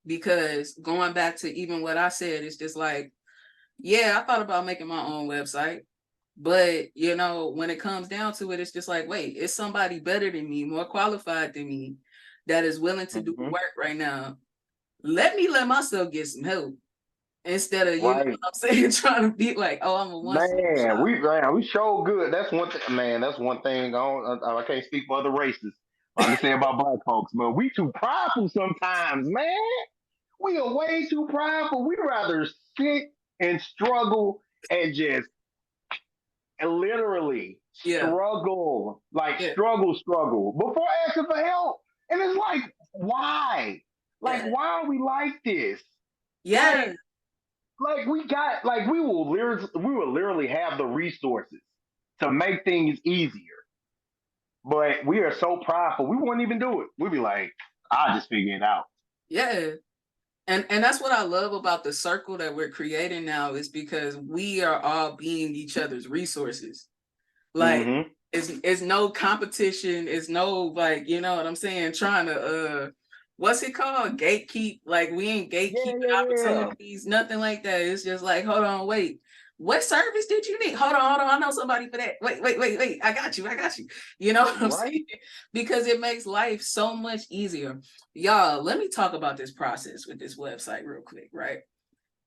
because going back to even what I said, it's just like, yeah, I thought about making my own website. But, you know, when it comes down to it, it's just like, wait, it's somebody better than me, more qualified than me, that is willing to do the work right now. Let myself get some help instead of, you know what I'm saying, trying to be like, oh, I'm a one-stop shop. We show good. That's one thing, man. That's one thing. I can't speak for other races. I can say about black folks, but we too prideful sometimes, man. We are way too prideful. We rather sit and struggle and just literally Yeah. struggle, like Yeah. struggle before asking for help. And it's like, why? Like, Yeah. why are we like this? Yeah. Like we will literally have the resources to make things easier. But we are so prideful, we won't even do it. We'll be like, I'll just figure it out. Yeah. And that's what I love about the circle that we're creating now, is because we are all being each other's resources. Like, Mm-hmm. it's no competition, it's no, like, you know what I'm saying, trying to what's it called? Gatekeep. Like, we ain't gatekeeping Yeah. opportunities, nothing like that. It's just like, hold on, wait. What service did you need? Hold on. I know somebody for that. Wait. I got you. You know what I'm saying? Because it makes life so much easier. Y'all, let me talk about this process with this website real quick, right?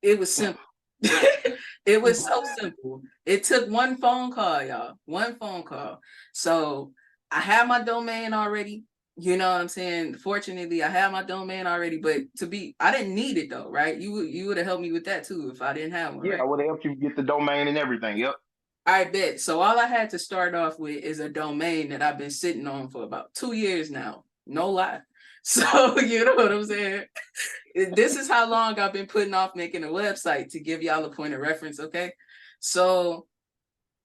It was simple. It was so simple. It took one phone call, y'all. One phone call. So I had my domain already. You know what I'm saying? Fortunately, I had my domain already, but I didn't need it though, right? You would have helped me with that too if I didn't have one, Yeah, right? I would have helped you get the domain and everything. Yep. I bet. So all I had to start off with is a domain that I've been sitting on for about 2 years now. No lie. So you know what I'm saying? This is how long I've been putting off making a website, to give y'all a point of reference, okay? So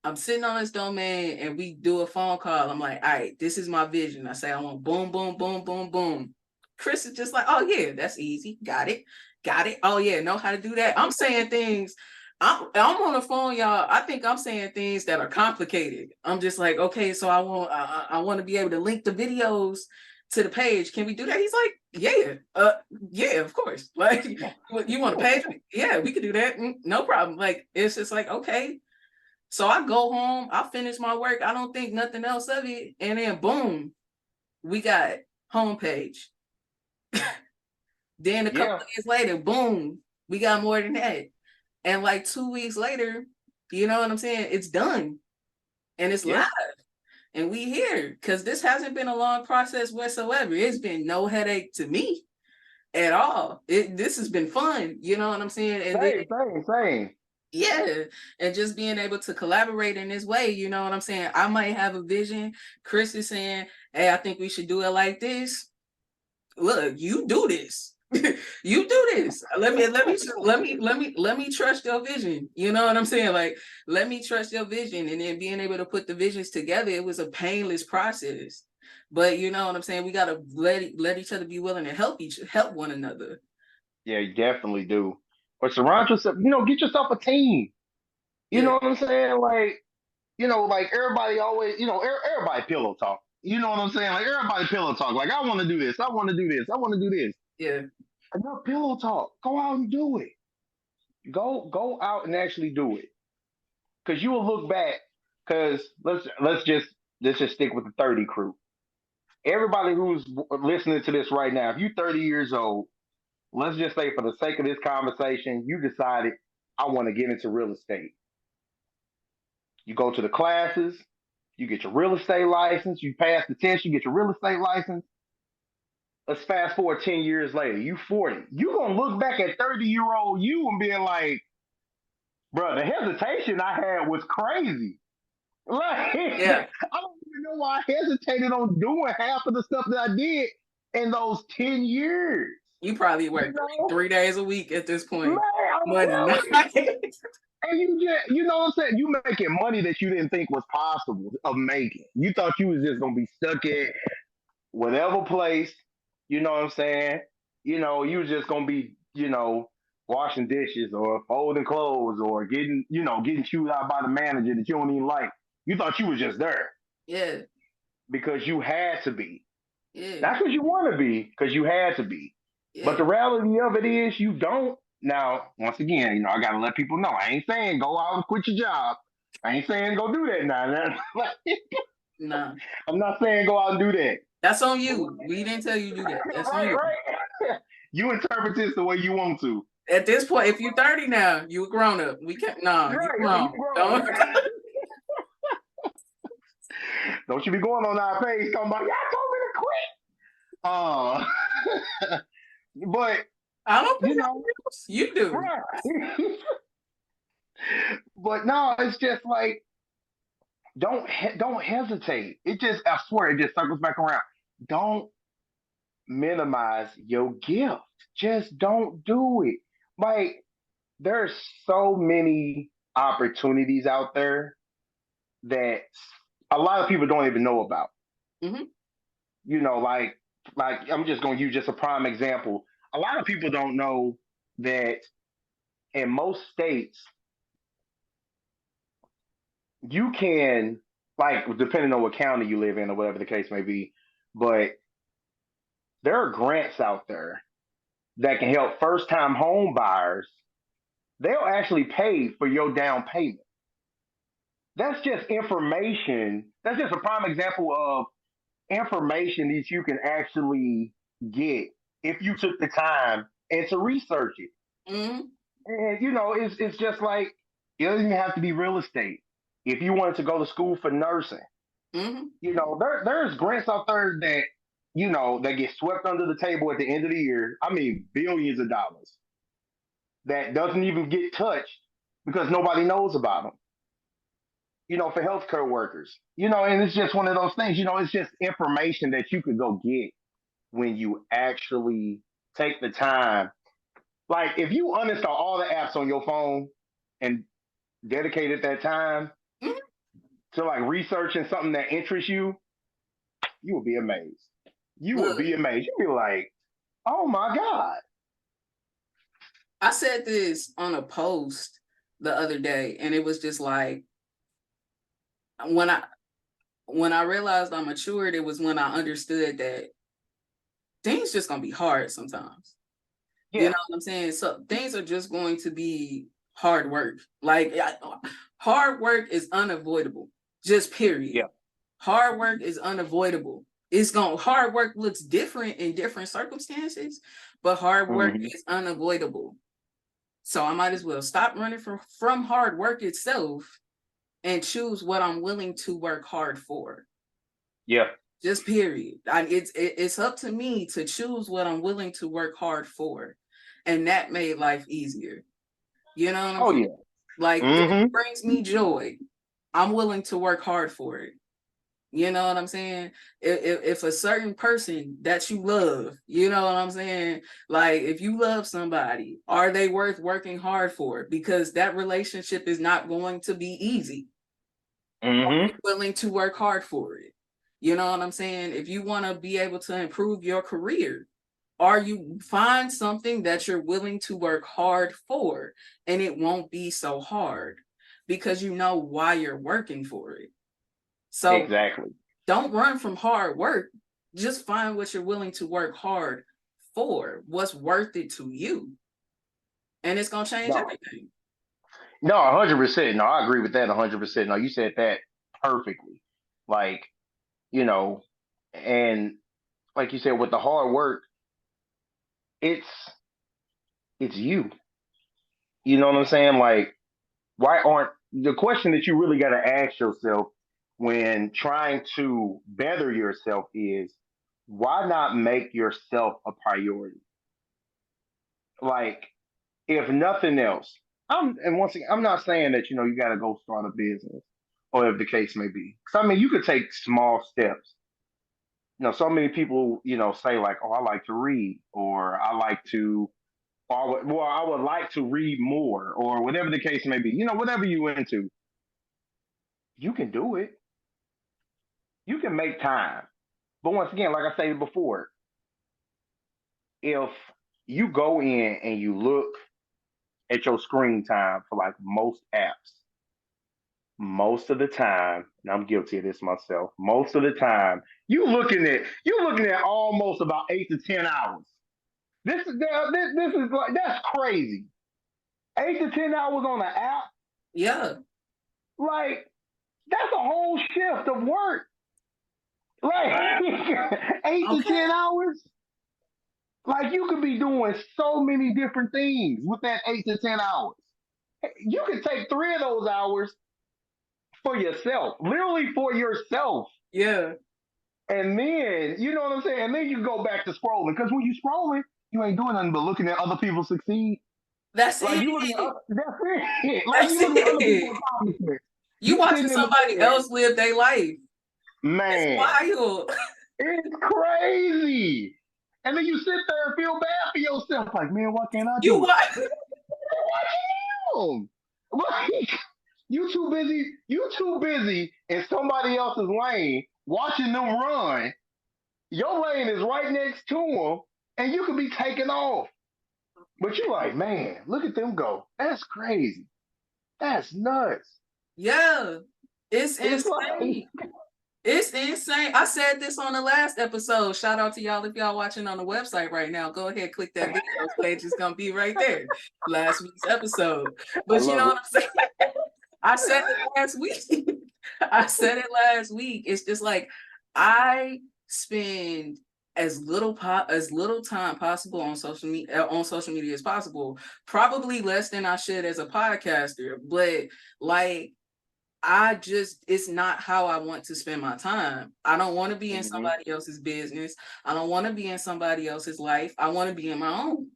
I'm sitting on this domain and we do a phone call. I'm like, all right, this is my vision. I say I want boom, boom, boom, boom, boom. Chris is just like, oh yeah, that's easy. Got it. Oh yeah, know how to do that. I'm saying things. I'm on the phone, y'all. I think I'm saying things that are complicated. I'm just like, okay, so I want to be able to link the videos to the page. Can we do that? He's like, yeah, of course. Like, you want a page? Yeah, we could do that. No problem. Like, it's just like, okay. So I go home, I finish my work, I don't think nothing else of it, and then boom, we got homepage. Then a couple of days later, boom, we got more than that. And like 2 weeks later, you know what I'm saying? It's done and it's live. And we here, because this hasn't been a long process whatsoever. It's been no headache to me at all. This has been fun, you know what I'm saying? And then Same. yeah, and just being able to collaborate in this way, you know what I'm saying? I might have a vision. Chris is saying, hey, I think we should do it like this. Look, you do this. You do this. Let me trust your vision. You know what I'm saying? Like, let me trust your vision. And then being able to put the visions together, it was a painless process. But you know what I'm saying? We gotta let each other be willing to help one another. Yeah, you definitely do. Or surround yourself, get yourself a team. You Yeah. know what I'm saying? Like, like everybody always, everybody pillow talk. You know what I'm saying? Like everybody pillow talk. Like, I want to do this. I want to do this. I want to do this. Yeah. Enough pillow talk. Go out and do it. Go out and actually do it. Cause you will look back. Cause let's just stick with the 30 crew. Everybody who's listening to this right now, if you're 30 years old, let's just say for the sake of this conversation, you decided I want to get into real estate. You go to the classes, you get your real estate license, you pass the test, you get your real estate license. Let's fast forward 10 years later, you 40. You're going to look back at 30-year-old you and being like, bro, the hesitation I had was crazy. Like, Yeah. I don't even know why I hesitated on doing half of the stuff that I did in those 10 years. You probably You work know? 3 days a week at this point. Man, I'm Money telling night. you. And you know what I'm saying? You making money that you didn't think was possible of making. You thought you was just gonna be stuck at whatever place. You know what I'm saying? You was just gonna be, washing dishes or folding clothes or getting chewed out by the manager that you don't even like. You thought you was just there Yeah. because you had to be. Yeah. That's what you want to be because you had to be. But Yeah. the reality of it is you don't. Now, once again, I gotta let people know. I ain't saying go out and quit your job. I ain't saying go do that now. Nah. I'm not saying go out and do that. That's on you. We didn't tell you to do that. That's on Right, you. right. You interpret this the way you want to. At this point, if you're 30 now, you a grown up. We can't. Nah, you Right, you grown. grown. Don't. Don't you be going on our page talking about y'all told me to quit. But I don't put you no know, rules. You do. right. But no, it's just like don't hesitate. It just I swear it just circles back around. Don't minimize your gift. Just don't do it. Like there's so many opportunities out there that a lot of people don't even know about. Hmm. Like I'm just going to use just a prime example. A lot of people don't know that in most states you can, like, depending on what county you live in or whatever the case may be, but there are grants out there that can help first time home buyers. They'll actually pay for your down payment. That's just information. That's just a prime example of information that you can actually get if you took the time and to research it. Hmm. And it's just like it doesn't even have to be real estate. If you wanted to go to school for nursing, Hmm. there's grants out there that that get swept under the table at the end of the year. I mean, billions of dollars that doesn't even get touched because nobody knows about them. For healthcare workers, and it's just one of those things. It's just information that you could go get when you actually take the time. Like if you uninstall all the apps on your phone and dedicated that time Hmm. to like researching something that interests you, you will be amazed. You will Look, be amazed. You'll be like, oh my God. I said this on a post the other day, and it was just like when I when I realized I matured, it was when I understood that things just gonna be hard sometimes. You Yeah. know what I'm saying? So things are just going to be hard work. Like hard work is unavoidable. Just period. Yeah. Hard work is unavoidable. Hard work looks different in different circumstances, but hard work Hmm. is unavoidable. So I might as well stop running from hard work itself and choose what I'm willing to work hard for. Yeah. Just period. It's up to me to choose what I'm willing to work hard for, and that made life easier. You know what I'm Oh saying? yeah. Like if it Hmm. brings me joy, I'm willing to work hard for it. You know what I'm saying? If a certain person that you love, you know what I'm saying? Like if you love somebody, are they worth working hard for? Because that relationship is not going to be easy. Hmm. Willing to work hard for it. You know what I'm saying? If you want to be able to improve your career, or you find something that you're willing to work hard for, and it won't be so hard because you know why you're working for it. So Exactly. don't run from hard work. Just find what you're willing to work hard for, what's worth it to you, and it's going to change No. everything. No, 100%. No, I agree with that 100%. No, you said that perfectly. Like, you know, and like you said, with the hard work, it's it's you. You know what I'm saying? Like, why aren't the question that you really got to ask yourself when trying to better yourself is why not make yourself a priority? Like, if nothing else, and once again, I'm not saying that you got to go start a business or whatever the case may be. Because I mean, you could take small steps. So many people say like, oh, I like to read, or I like to, or I would like to read more, or whatever the case may be. Whatever you into, you can do it. You can make time. But once again, like I said before, if you go in and you look at your screen time for like most apps, most of the time, and I'm guilty of this myself, most of the time, you looking at almost about 8 to 10 hours. This is like, that's crazy. 8 to 10 hours on an app, Yeah. like that's a whole shift of work. Like 8 to 10 hours, like you could be doing so many different things with that 8 to 10 hours. You could take 3 of those hours for yourself, literally for yourself. Yeah. And then, you know what I'm saying? And then you go back to scrolling. Because when you scrolling, you ain't doing nothing but looking at other people succeed. That's Like you looking it. at that's it. Like That's you looking at other it. people's accomplishments. You You watching sitting in the somebody bed. else live their life. It's Man, wild. it's crazy. And then you sit there and feel bad for yourself. Like, man, why can't I You do it? watch. Watching him. Like, you too busy in somebody else's lane watching them run. Your lane is right next to them, and you could be taking off. But you're like, man, look at them go. That's crazy. That's nuts. Yeah. It's It's like, insane. It's insane. I said this on the last episode. Shout out to y'all if y'all watching on the website right now. Go ahead, click that videos page. It's gonna be right there. Last week's episode. I But you love know it. what I'm saying? I said it last week. I said it last week. It's just like I spend as little time possible on social media as possible. Probably less than I should as a podcaster, but like it's not how I want to spend my time. I don't want to be in Mm-hmm. somebody else's business. I don't want to be in somebody else's life. I want to be in my own.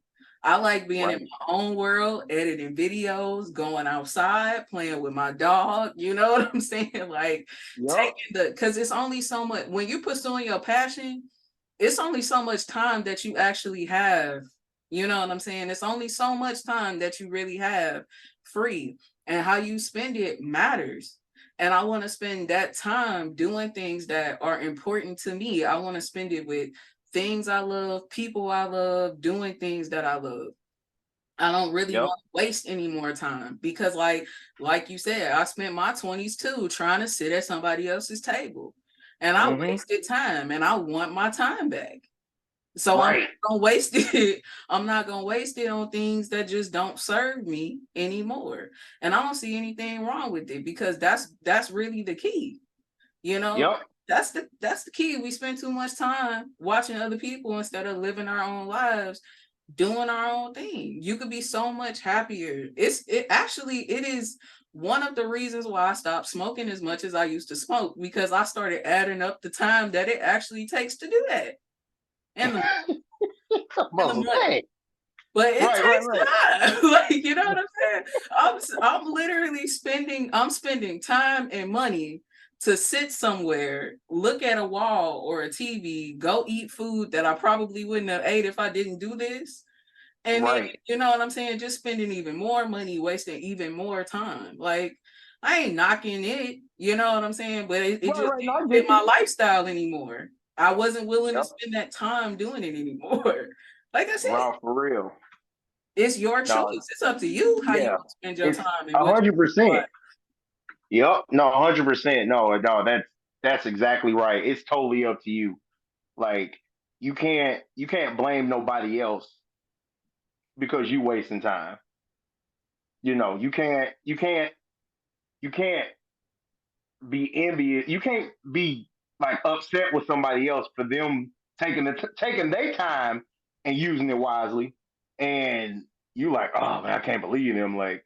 I like being Right. in my own world, editing videos, going outside, playing with my dog. You know what I'm saying? Like Yup. because it's only so much when you're pursuing your passion, it's only so much time that you actually have. You know what I'm saying? It's only so much time that you really have free, and how you spend it matters. And I want to spend that time doing things that are important to me. I want to spend it with things I love, people I love, doing things that I love. I don't really Yep. want to waste any more time because like you said, I spent my 20s too trying to sit at somebody else's table. And I Mm-hmm. wasted time and I want my time back. So I'm Right. not gonna waste it. I'm not gonna waste it on things that just don't serve me anymore. And I don't see anything wrong with it because that's really the key. You know, Yep. that's the key. We spend too much time watching other people instead of living our own lives, doing our own thing. You could be so much happier. It is one of the reasons why I stopped smoking as much as I used to smoke, because I started adding up the time that it actually takes to do that. And Come and the on, money. hey. But it Right, right, takes right. time. Like, you know what I'm saying? I'm literally spending time and money to sit somewhere, look at a wall or a TV, go eat food that I probably wouldn't have ate if I didn't do this. And then, Right. you know what I'm saying? Just spending even more money, wasting even more time. Like, I ain't knocking it, you know what I'm saying? But it Right, just right. No, I didn't fit get my you. lifestyle anymore. I wasn't willing to Yep. spend that time doing it anymore. Like I said, Wow, for real. it's your choice. No, It's up to you how you yeah. want to spend your It's time and a what you hundred want. percent. Yep. No, 100%. No, no, that's exactly right. It's totally up to you. Like you can't blame nobody else because you wasting time. You know, you can't be envious. You can't be like upset with somebody else for them taking their time and using it wisely. And you like, oh man, I can't believe them. Like